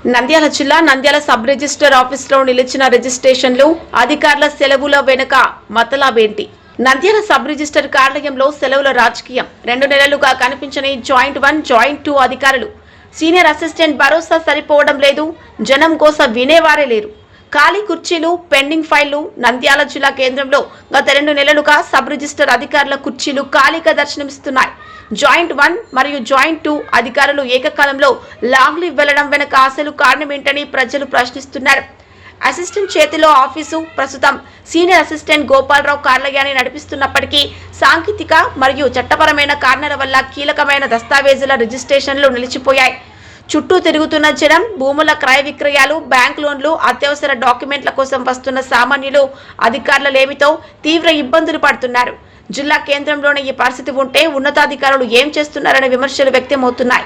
నంద్యాల జిల్లా Nandyal sub register ఆఫీసులో నిలిచిన రిజిస్ట్రేషన్లు అధికారుల సెలవుల వెనుక మతలాబేంటి? నంద్యాల సబ్ రిజిస్టర్ కార్యాలయంలో సెలవుల రాజకీయం. 2 నెలలుగా కనిపించని జాయింట్ 1, జాయింట్ 2 అధికారులు. సీనియర్ అసిస్టెంట్ భరోసా సరిపోవడం లేదు. జనం కోస వినేవారే లేరు. ఖాళీ కుర్చీలు, పెండింగ్ ఫైళ్లు. నంద్యాల జిల్లా కేంద్రంలో గత 2 నెలలుగా సబ్ రిజిస్టర్ అధికారుల కుర్చీలు ఖాళీగా దర్శనమిస్తున్నాయి. జాయింట్ 1 మరియు జాయింట్ 2 అధికారులు ఏకకాలంలో లాంగ్ లీవ్ వెళ్లడం వెనుక అసలు కారణమేంటని ప్రజలు ప్రశ్నిస్తున్నారు. అసిస్టెంట్ చేతిలో ఆఫీసు. ప్రస్తుతం సీనియర్ అసిస్టెంట్ గోపాలరావు కార్యాలయాన్ని నడిపిస్తున్నప్పటికీ సాంకేతిక మరియు చట్టపరమైన కారణాల వల్ల కీలకమైన దస్తావేజుల రిజిస్ట్రేషన్లు నిలిచిపోయాయి. చుట్టూ తిరుగుతున్న జనం, భూముల క్రయ విక్రయాలు, బ్యాంక్ లోన్లు, అత్యవసర డాక్యుమెంట్ల కోసం వస్తున్న సామాన్యులు అధికారుల లేమితో తీవ్ర ఇబ్బందులు పడుతున్నారు. జిల్లా కేంద్రంలోనే ఈ పరిస్థితి ఉంటే ఉన్నతాధికారులు ఏం చేస్తున్నారనే విమర్శలు వ్యక్తమవుతున్నాయి.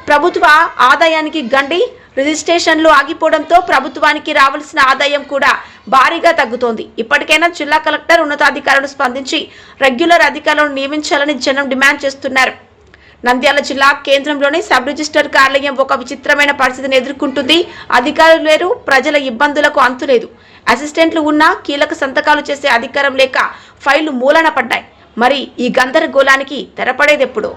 ప్రభుత్వ ఆదాయానికి గండి. రిజిస్ట్రేషన్లు ఆగిపోవడంతో ప్రభుత్వానికి రావాల్సిన ఆదాయం కూడా భారీగా తగ్గుతోంది. ఇప్పటికైనా జిల్లా కలెక్టర్, ఉన్నతాధికారులు స్పందించి రెగ్యులర్ అధికారులను నియమించాలని జనం డిమాండ్ చేస్తున్నారు. నంద్యాల జిల్లా కేంద్రంలోని సబ్ రిజిస్టర్ కార్యాలయం ఒక విచిత్రమైన పరిస్థితిని ఎదుర్కొంటుంది. అధికారులు లేరు, ప్రజల ఇబ్బందులకు అంతులేదు. అసిస్టెంట్లు ఉన్నా కీలక సంతకాలు చేసే అధికారం లేక ఫైళ్లు మూలన పడ్డాయి. మరి ఈ గందరగోళానికి తెరపడేదెప్పుడు?